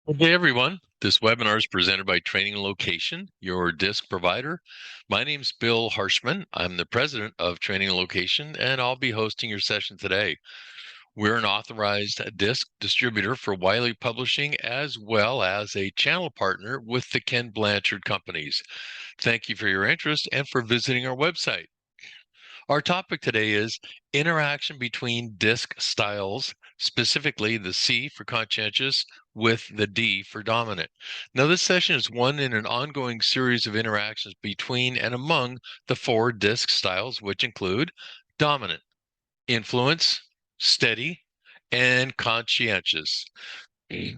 Good day, everyone. This webinar is presented by Training Location, your DiSC provider. My name is Bill Harshman. I'm the president of Training Location, and I'll be hosting your session today. We're an authorized DiSC distributor for Wiley Publishing, as well as a channel partner with the Ken Blanchard Companies. Thank you for your interest and for visiting our website. Our topic today is interaction between DiSC styles, specifically the C for conscientious with the D for dominant. Now, this session is one in an ongoing series of interactions between and among the four DiSC styles, which include dominant, influence, steady, and conscientious.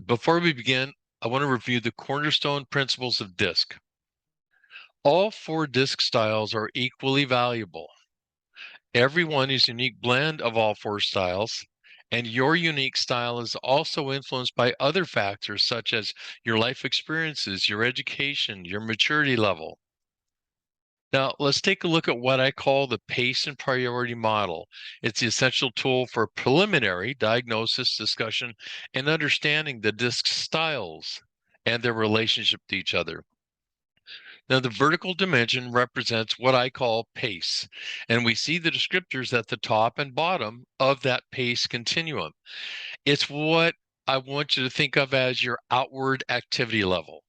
Before we begin, I want to review the cornerstone principles of DiSC. All four DiSC styles are equally valuable. Everyone is a unique blend of all four styles, and your unique style is also influenced by other factors such as your life experiences, your education, your maturity level. Now, let's take a look at what I call the pace and priority model. It's the essential tool for preliminary diagnosis, discussion, and understanding the DiSC styles and their relationship to each other. Now, the vertical dimension represents what I call pace, and we see the descriptors at the top and bottom of that pace continuum. It's what I want you to think of as your outward activity level.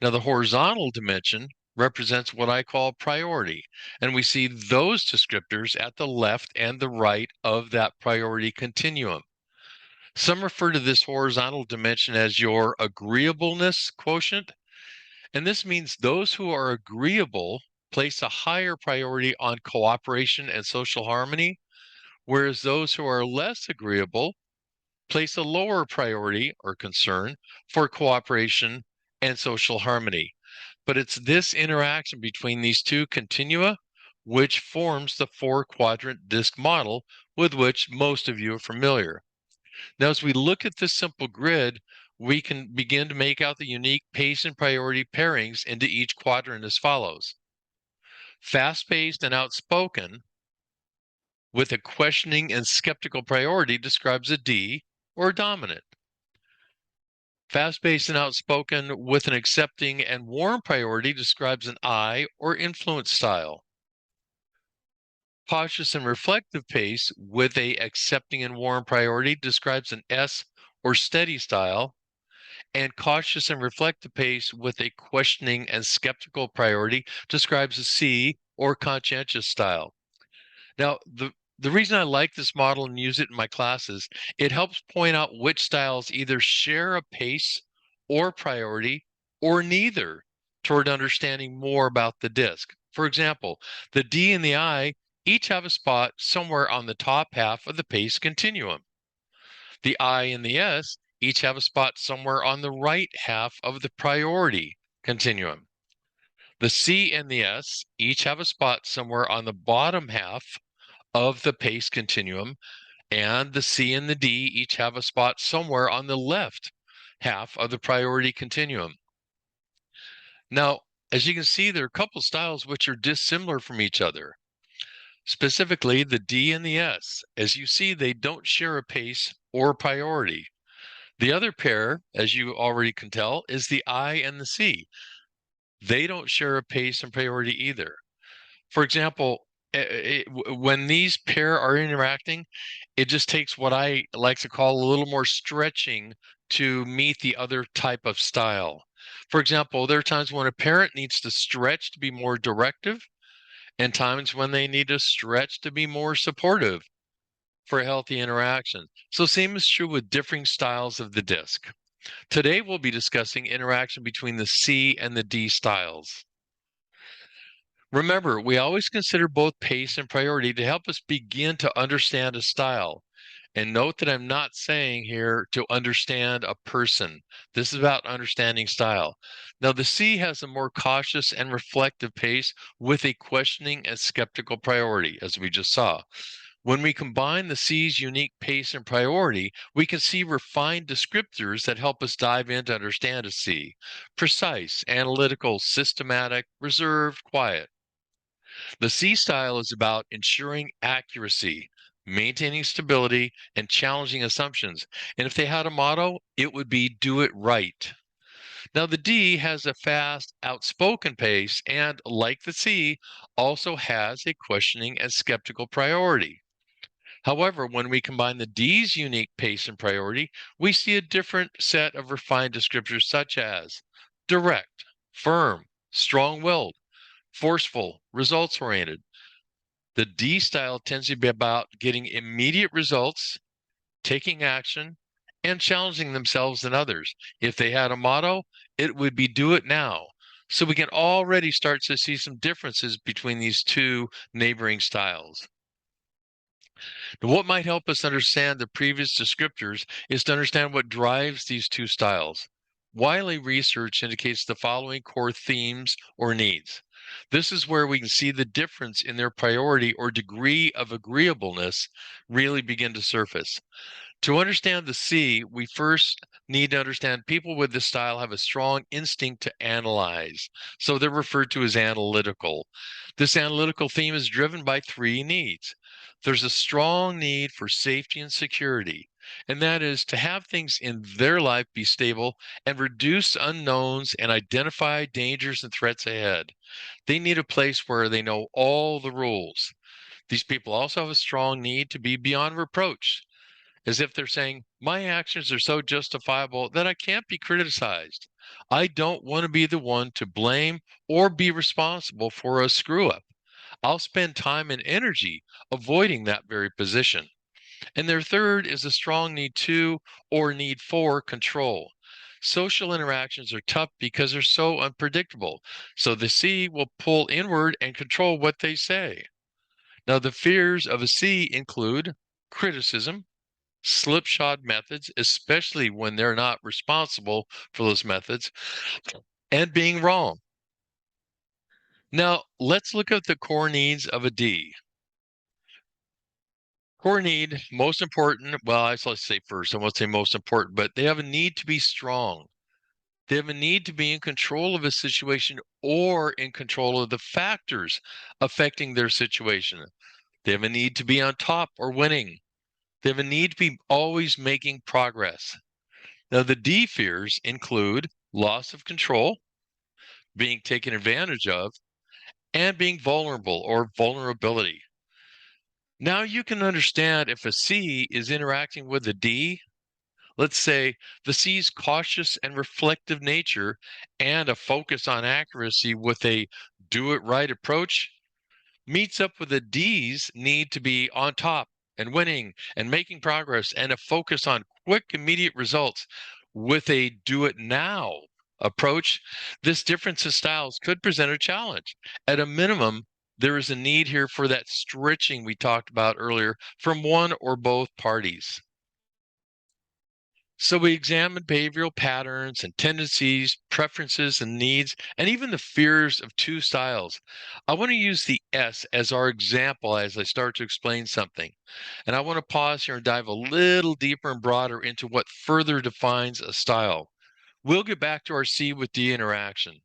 Now, the horizontal dimension represents what I call priority, and we see those descriptors at the left and the right of that priority continuum. Some refer to this horizontal dimension as your agreeableness quotient. And this means those who are agreeable place a higher priority on cooperation and social harmony, whereas those who are less agreeable place a lower priority or concern for cooperation and social harmony. But it's this interaction between these two continua which forms the four-quadrant DiSC model with which most of you are familiar. Now, as we look at this simple grid, we can begin to make out the unique pace and priority pairings into each quadrant as follows. Fast-paced and outspoken with a questioning and skeptical priority describes a D or dominant. Fast-paced and outspoken with an accepting and warm priority describes an I or influence style. Cautious and reflective pace with a accepting and warm priority describes an S or steady style. And cautious and reflective pace with a questioning and skeptical priority describes a C or conscientious style. Now, the reason I like this model and use it in my classes, it helps point out which styles either share a pace or priority or neither toward understanding more about the DiSC. For example, the D and the I each have a spot somewhere on the top half of the pace continuum. The I and the S each have a spot somewhere on the right half of the priority continuum. The C and the S each have a spot somewhere on the bottom half of the pace continuum, and the C and the D each have a spot somewhere on the left half of the priority continuum. Now, as you can see, there are a couple styles which are dissimilar from each other. Specifically, the D and the S. As you see, they don't share a pace or priority. The other pair, as you already can tell, is the I and the C. They don't share a pace and priority either. For example, when these pair are interacting, it just takes what I like to call a little more stretching to meet the other type of style. For example, there are times when a parent needs to stretch to be more directive and times when they need to stretch to be more supportive for a healthy interaction. So same is true with differing styles of the DiSC. Today, we'll be discussing interaction between the C and the D styles. Remember, we always consider both pace and priority to help us begin to understand a style. And note that I'm not saying here to understand a person. This is about understanding style. Now, the C has a more cautious and reflective pace with a questioning and skeptical priority, as we just saw. When we combine the C's unique pace and priority, we can see refined descriptors that help us dive in to understand a C. Precise, analytical, systematic, reserved, quiet. The C style is about ensuring accuracy, maintaining stability, and challenging assumptions. And if they had a motto, it would be do it right. Now, the D has a fast, outspoken pace and, like the C, also has a questioning and skeptical priority. However, when we combine the D's unique pace and priority, we see a different set of refined descriptors such as direct, firm, strong-willed, forceful, results-oriented. The D style tends to be about getting immediate results, taking action, and challenging themselves and others. If they had a motto, it would be do it now. So we can already start to see some differences between these two neighboring styles. Now, what might help us understand the previous descriptors is to understand what drives these two styles. Wiley research indicates the following core themes or needs. This is where we can see the difference in their priority or degree of agreeableness really begin to surface. To understand the C, we first need to understand people with this style have a strong instinct to analyze. So they're referred to as analytical. This analytical theme is driven by three needs. There's a strong need for safety and security, and that is to have things in their life be stable and reduce unknowns and identify dangers and threats ahead. They need a place where they know all the rules. These people also have a strong need to be beyond reproach, as if they're saying, my actions are so justifiable that I can't be criticized. I don't want to be the one to blame or be responsible for a screw up. I'll spend time and energy avoiding that very position. And their third is a strong need to or need for control. Social interactions are tough because they're so unpredictable. So the C will pull inward and control what they say. Now, the fears of a C include criticism, slipshod methods, especially when they're not responsible for those methods, and being wrong. Now, let's look at the core needs of a D. Core need, most important, well, let's say first, I won't say most important, but they have a need to be strong. They have a need to be in control of a situation or in control of the factors affecting their situation. They have a need to be on top or winning. They have a need to be always making progress. Now, the D fears include loss of control, being taken advantage of, and being vulnerable or vulnerability. Now you can understand if a C is interacting with a D, let's say the C's cautious and reflective nature and a focus on accuracy with a do it right approach meets up with the D's need to be on top and winning and making progress and a focus on quick, immediate results with a do it now approach. This difference in styles could present a challenge. At a minimum, there is a need here for that stretching we talked about earlier from one or both parties. So we examine behavioral patterns and tendencies, preferences and needs, and even the fears of two styles. I want to use the S as our example as I start to explain something. And I want to pause here and dive a little deeper and broader into what further defines a style. We'll get back to our C with D interaction.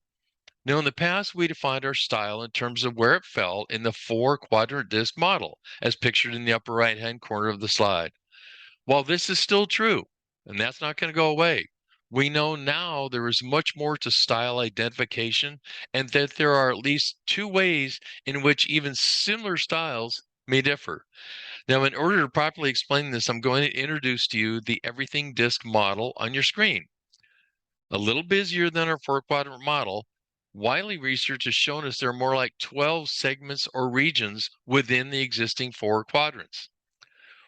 Now, in the past, we defined our style in terms of where it fell in the four-quadrant DiSC model, as pictured in the upper right-hand corner of the slide. While this is still true, and that's not going to go away, we know now there is much more to style identification and that there are at least two ways in which even similar styles may differ. Now, in order to properly explain this, I'm going to introduce to you the everything DiSC model on your screen. A little busier than our four-quadrant model, Wiley research has shown us there are more like 12 segments or regions within the existing four quadrants.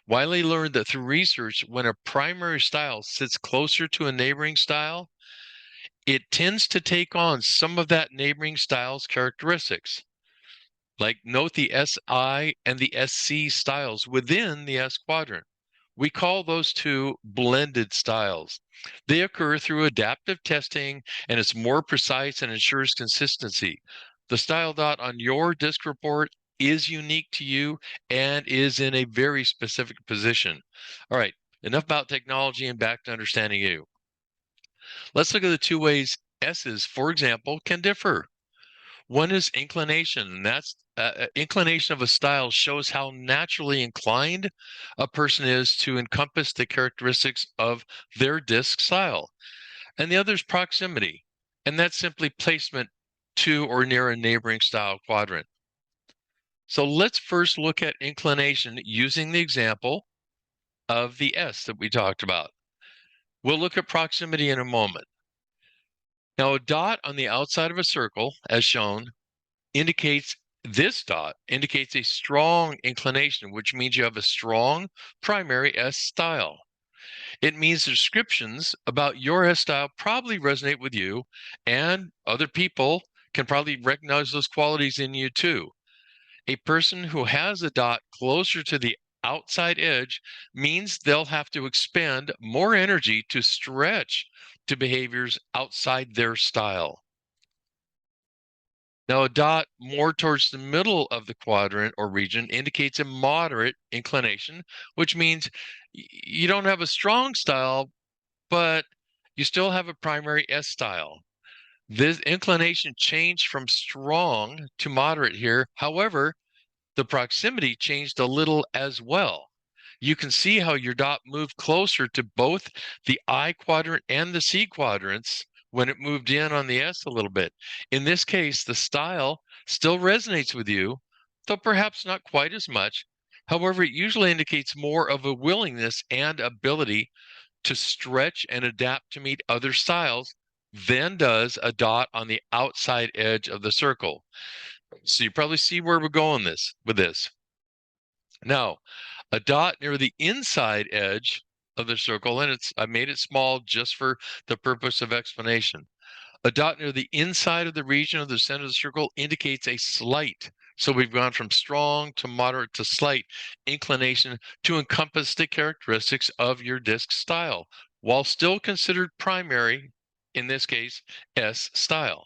Wiley learned that through research, when a primary style sits closer to a neighboring style, it tends to take on some of that neighboring style's characteristics. Like note the SI and the SC styles within the S quadrant. We call those two blended styles. They occur through adaptive testing, and it's more precise and ensures consistency. The style dot on your DiSC report is unique to you and is in a very specific position. All right, enough about technology and back to understanding you. Let's look at the two ways S's, for example, can differ. One is inclination, and that's inclination of a style shows how naturally inclined a person is to encompass the characteristics of their DiSC style. And the other is proximity, and that's simply placement to or near a neighboring style quadrant. So let's first look at inclination using the example of the S that we talked about. We'll look at proximity in a moment. Now, a dot on the outside of a circle, as shown, this dot indicates a strong inclination, which means you have a strong primary S style. It means descriptions about your S style probably resonate with you, and other people can probably recognize those qualities in you too. A person who has a dot closer to the outside edge means they'll have to expend more energy to stretch to behaviors outside their style. Now, a dot more towards the middle of the quadrant or region indicates a moderate inclination, which means you don't have a strong style, but you still have a primary S style. This inclination changed from strong to moderate here. However, the proximity changed a little as well. You can see how your dot moved closer to both the I quadrant and the C quadrants when it moved in on the S a little bit. In this case, the style still resonates with you, though perhaps not quite as much. However, it usually indicates more of a willingness and ability to stretch and adapt to meet other styles than does a dot on the outside edge of the circle. So you probably see where we're going with this. Now, a dot near the inside edge of the circle, and I made it small just for the purpose of explanation. A dot near the inside of the region of the center of the circle indicates a slight. So we've gone from strong to moderate to slight inclination to encompass the characteristics of your DiSC style, while still considered primary, in this case, S style.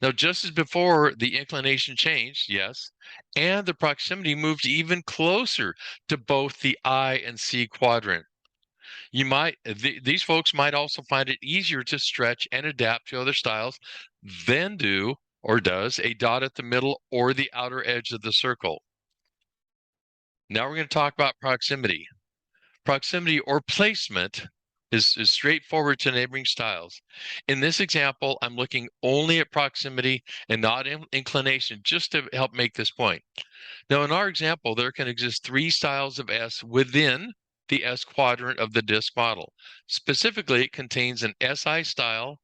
Now, just as before, the inclination changed, yes, and the proximity moved even closer to both the I and C quadrant. These folks might also find it easier to stretch and adapt to other styles than does a dot at the middle or the outer edge of the circle. Now we're going to talk about proximity. Proximity or placement is straightforward to neighboring styles. In this example, I'm looking only at proximity and not inclination, just to help make this point. Now, in our example, there can exist 3 styles of S within the S quadrant of the DiSC model. Specifically, it contains an SI style,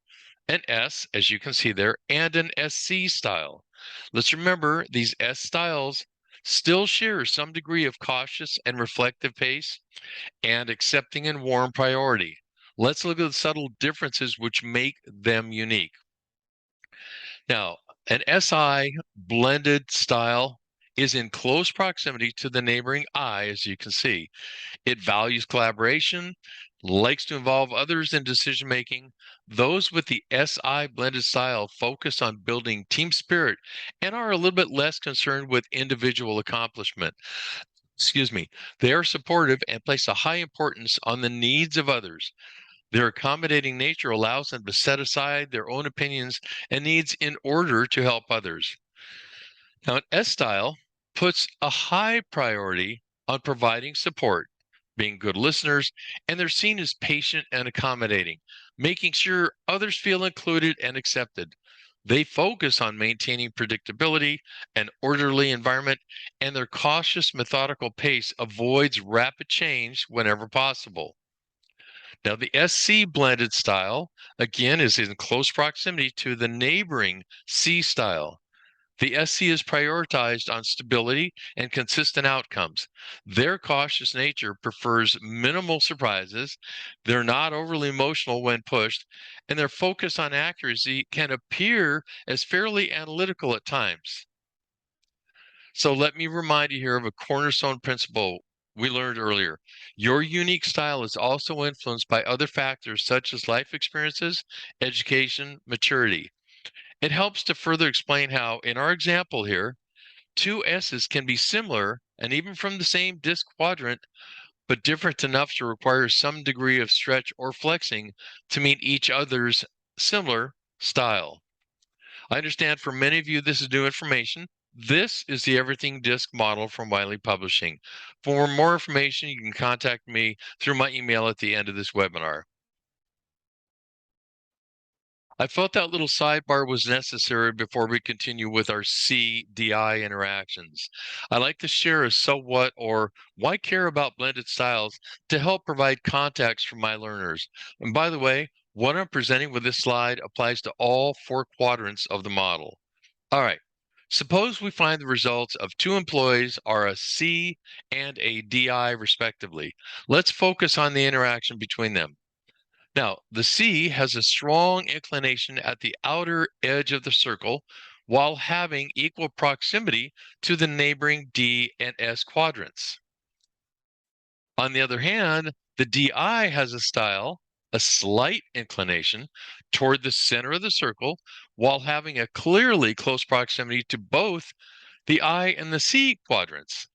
an S, as you can see there, and an SC style. Let's remember these S styles still share some degree of cautious and reflective pace and accepting and warm priority. Let's look at the subtle differences which make them unique. Now, an SI blended style is in close proximity to the neighboring I, as you can see. It values collaboration, likes to involve others in decision making. Those with the SI blended style focus on building team spirit and are a little bit less concerned with individual accomplishment. Excuse me. They are supportive and place a high importance on the needs of others. Their accommodating nature allows them to set aside their own opinions and needs in order to help others. Now, an S style puts a high priority on providing support, being good listeners, and they're seen as patient and accommodating, making sure others feel included and accepted. They focus on maintaining predictability and orderly environment, and their cautious, methodical pace avoids rapid change whenever possible. Now, the SC blended style, again, is in close proximity to the neighboring C style. The SC is prioritized on stability and consistent outcomes. Their cautious nature prefers minimal surprises. They're not overly emotional when pushed, and their focus on accuracy can appear as fairly analytical at times. So let me remind you here of a cornerstone principle we learned earlier. Your unique style is also influenced by other factors such as life experiences, education, maturity. It helps to further explain how, in our example here, 2 S's can be similar and even from the same DiSC quadrant, but different enough to require some degree of stretch or flexing to meet each other's similar style. I understand for many of you this is new information. This is the Everything DiSC model from Wiley Publishing. For more information, you can contact me through my email at the end of this webinar. I felt that little sidebar was necessary before we continue with our CDI interactions. I like to share a so what or why care about blended styles to help provide context for my learners. And by the way, what I'm presenting with this slide applies to all 4 quadrants of the model. All right, suppose we find the results of 2 employees are a C and a DI respectively. Let's focus on the interaction between them. Now, the C has a strong inclination at the outer edge of the circle while having equal proximity to the neighboring D and S quadrants. On the other hand, the DI has a slight inclination toward the center of the circle while having a clearly close proximity to both the I and the C quadrants.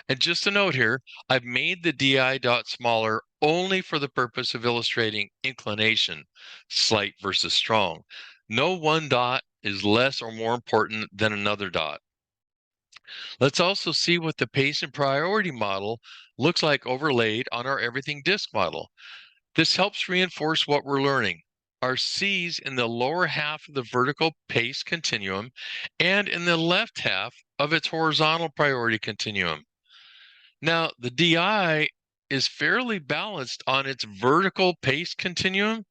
And just a note here, I've made the DI dot smaller only for the purpose of illustrating inclination, slight versus strong. No one dot is less or more important than another dot. Let's also see what the pace and priority model looks like overlaid on our Everything DiSC model. This helps reinforce what we're learning. Our C's in the lower half of the vertical pace continuum and in the left half of its horizontal priority continuum. Now, the DI is fairly balanced on its vertical pace continuum,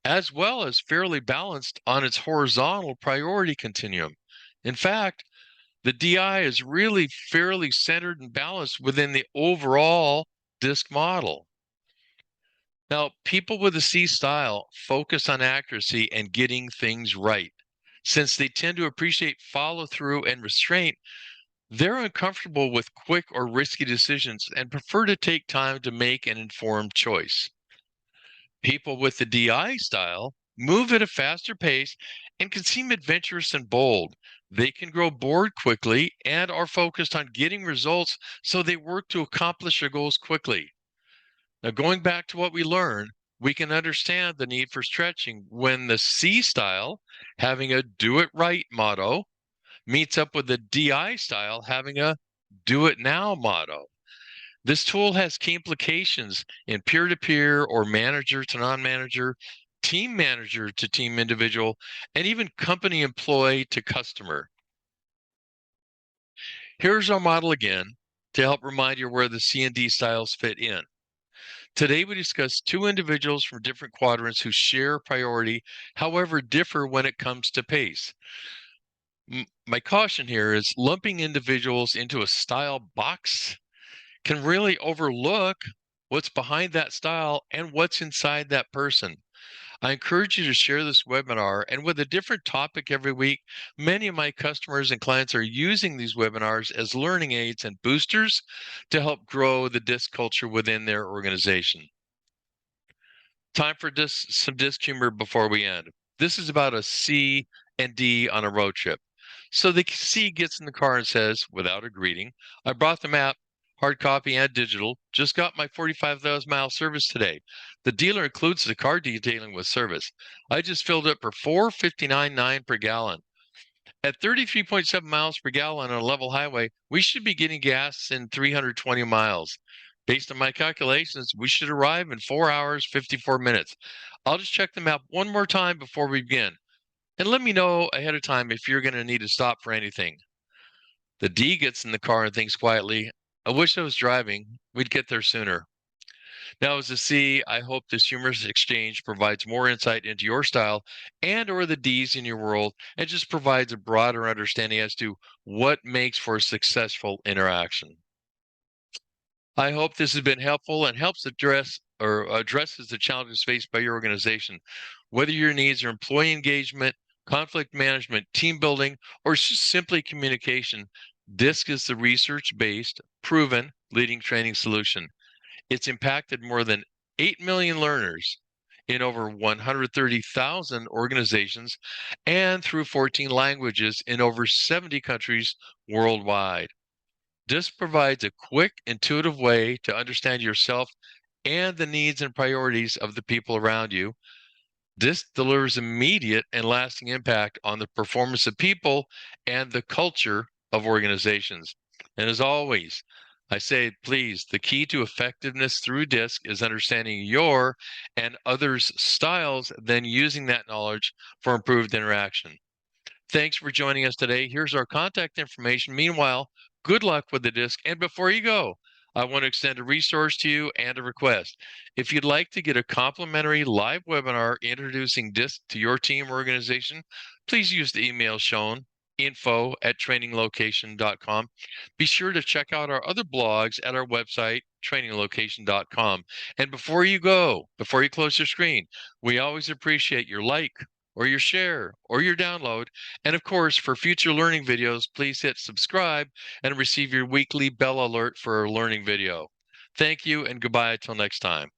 as well as fairly balanced on its horizontal priority continuum. In fact, the DI is really fairly centered and balanced within the overall DiSC model. Now, people with a C style focus on accuracy and getting things right. Since they tend to appreciate follow through and restraint, they're uncomfortable with quick or risky decisions and prefer to take time to make an informed choice. People with the DI style move at a faster pace and can seem adventurous and bold. They can grow bored quickly and are focused on getting results, so they work to accomplish their goals quickly. Now, going back to what we learned, we can understand the need for stretching when the C style, having a do it right motto, meets up with the DI style having a do it now motto. This tool has key implications in peer-to-peer or manager to non-manager, team manager to team individual, and even company employee to customer. Here's our model again to help remind you where the C and D styles fit in. Today we discuss 2 individuals from different quadrants who share priority, however differ when it comes to pace. My caution here is lumping individuals into a style box can really overlook what's behind that style and what's inside that person. I encourage you to share this webinar, and with a different topic every week. Many of my customers and clients are using these webinars as learning aids and boosters to help grow the DiSC culture within their organization. Time for some DiSC humor before we end. This is about a C and D on a road trip. So the C gets in the car and says, without a greeting, I brought the map, hard copy and digital, just got my 45,000 mile service today. The dealer includes the car detailing with service. I just filled it for $4.59.9 per gallon. At 33.7 miles per gallon on a level highway, we should be getting gas in 320 miles. Based on my calculations, we should arrive in 4 hours, 54 minutes. I'll just check the map one more time before we begin. And let me know ahead of time if you're going to need to stop for anything. The D gets in the car and thinks quietly, I wish I was driving. We'd get there sooner. Now, as a C, I hope this humorous exchange provides more insight into your style and or the Ds in your world, and just provides a broader understanding as to what makes for a successful interaction. I hope this has been helpful and helps addresses the challenges faced by your organization. Whether your needs are employee engagement, conflict management, team building, or just simply communication, DiSC is the research-based, proven leading training solution. It's impacted more than 8 million learners in over 130,000 organizations and through 14 languages in over 70 countries worldwide. DiSC provides a quick, intuitive way to understand yourself and the needs and priorities of the people around you. DiSC delivers immediate and lasting impact on the performance of people and the culture of organizations. And as always, I say, please, the key to effectiveness through DiSC is understanding your and others' styles, then using that knowledge for improved interaction. Thanks for joining us today. Here's our contact information. Meanwhile, good luck with the DiSC. And before you go, I want to extend a resource to you and a request. If you'd like to get a complimentary live webinar introducing DiSC to your team or organization, please use the email shown, info@traininglocation.com. Be sure to check out our other blogs at our website, traininglocation.com. And before you go, before you close your screen, we always appreciate your like, or your share, or your download. And of course, for future learning videos, please hit subscribe and receive your weekly bell alert for a learning video. Thank you and goodbye until next time.